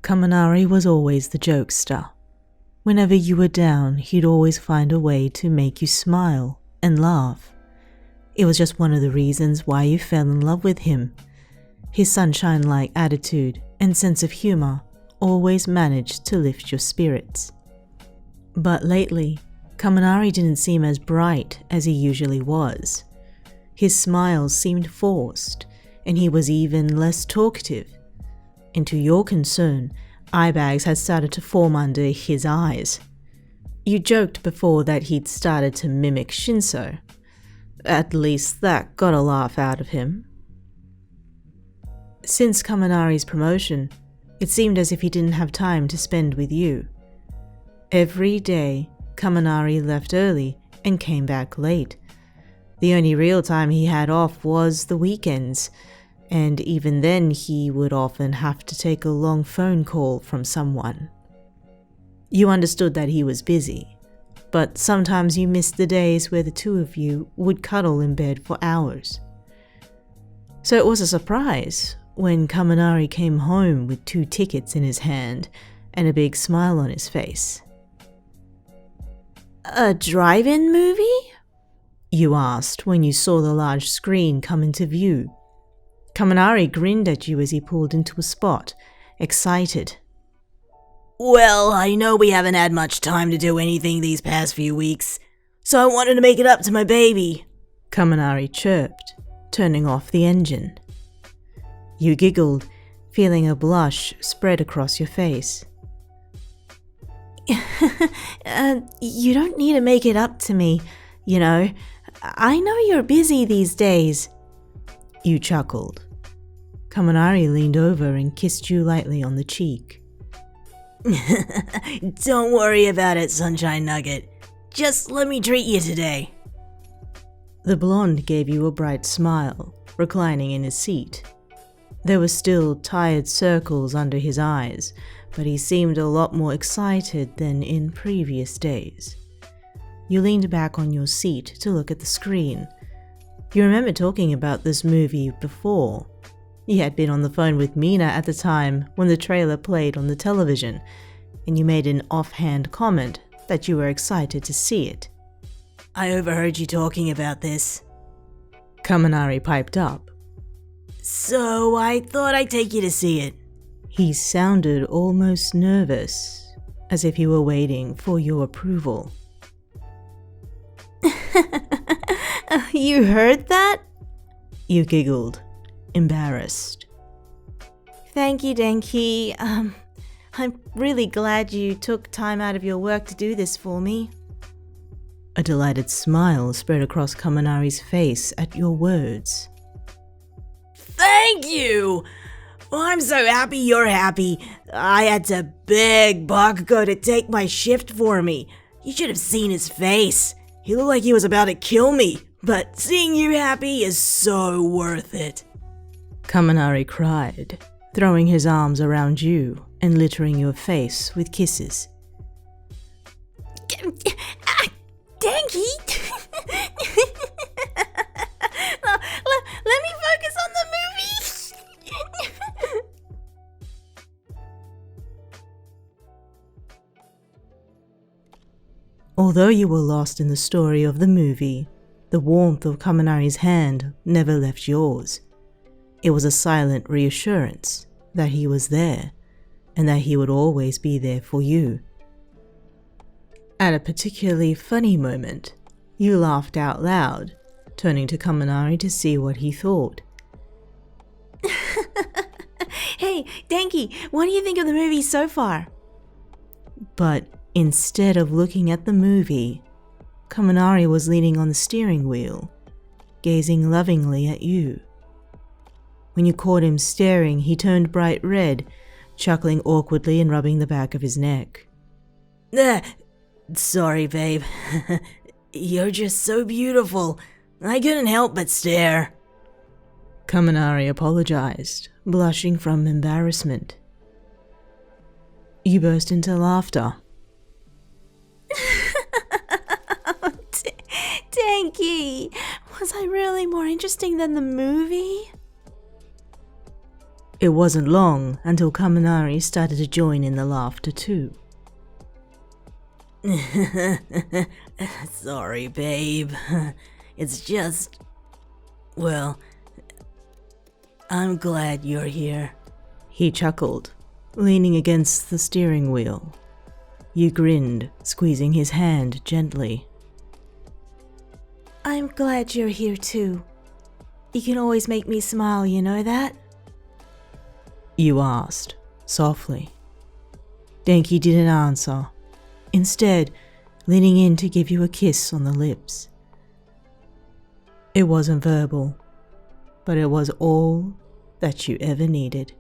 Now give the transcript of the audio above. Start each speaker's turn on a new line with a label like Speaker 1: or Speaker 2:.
Speaker 1: Kaminari was always the jokester. Whenever you were down, he'd always find a way to make you smile and laugh. It was just one of the reasons why you fell in love with him. His sunshine-like attitude and sense of humor always managed to lift your spirits. But lately, Kaminari didn't seem as bright as he usually was. His smile seemed forced, and he was even less talkative. And to your concern, eye bags had started to form under his eyes. You joked before that he'd started to mimic Shinso. At least that got a laugh out of him. Since Kaminari's promotion, it seemed as if he didn't have time to spend with you. Every day, Kaminari left early and came back late. The only real time he had off was the weekends, and even then he would often have to take a long phone call from someone. You understood that he was busy, but sometimes you missed the days where the two of you would cuddle in bed for hours. So it was a surprise when Kaminari came home with 2 tickets in his hand and a big smile on his face. "A drive-in movie?" you asked when you saw the large screen come into view. Kaminari grinned at you as he pulled into a spot, excited.
Speaker 2: "Well, I know we haven't had much time to do anything these past few weeks, so I wanted to make it up to my baby,"
Speaker 1: Kaminari chirped, turning off the engine. You giggled, feeling a blush spread across your face.
Speaker 3: You don't need to make it up to me, you know. I know you're busy these days.
Speaker 1: You chuckled. Kaminari leaned over and kissed you lightly on the cheek.
Speaker 2: "Don't worry about it, Sunshine Nugget. Just let me treat you today."
Speaker 1: The blonde gave you a bright smile, reclining in his seat. There were still tired circles under his eyes, but he seemed a lot more excited than in previous days. You leaned back on your seat to look at the screen. You remember talking about this movie before. You had been on the phone with Mina at the time when the trailer played on the television, and you made an offhand comment that you were excited to see it.
Speaker 2: "I overheard you talking about this,"
Speaker 1: Kaminari piped up.
Speaker 2: "So I thought I'd take you to see it."
Speaker 1: He sounded almost nervous, as if he were waiting for your approval.
Speaker 3: You heard that?
Speaker 1: You giggled, embarrassed.
Speaker 3: Thank you, Denki. I'm really glad you took time out of your work to do this for me.
Speaker 1: A delighted smile spread across Kaminari's face at your words.
Speaker 2: "Thank you! Well, I'm so happy you're happy. I had to beg Bakugo to take my shift for me. You should have seen his face. He looked like he was about to kill me, but seeing you happy is so worth it."
Speaker 1: Kaminari cried, throwing his arms around you and littering your face with kisses.
Speaker 3: Denki! Let me focus on the movie!
Speaker 1: Although you were lost in the story of the movie, the warmth of Kaminari's hand never left yours. It was a silent reassurance that he was there, and that he would always be there for you. At a particularly funny moment, you laughed out loud, turning to Kaminari to see what he thought.
Speaker 3: Hey, Denki, what do you think of the movie so far?
Speaker 1: But instead of looking at the movie, Kaminari was leaning on the steering wheel, gazing lovingly at you. When you caught him staring, he turned bright red, chuckling awkwardly and rubbing the back of his neck.
Speaker 2: Sorry, babe. You're just so beautiful. I couldn't help but stare."
Speaker 1: Kaminari apologized, blushing from embarrassment. You burst into laughter.
Speaker 3: Denki, was I really more interesting than the movie?
Speaker 1: It wasn't long until Kaminari started to join in the laughter too.
Speaker 2: Sorry, babe. It's just... well, I'm glad you're here.
Speaker 1: He chuckled, leaning against the steering wheel. You grinned, squeezing his hand gently.
Speaker 3: I'm glad you're here too. You can always make me smile, you know that?
Speaker 1: You asked, softly. Denki didn't answer, instead leaning in to give you a kiss on the lips. It wasn't verbal, but it was all that you ever needed.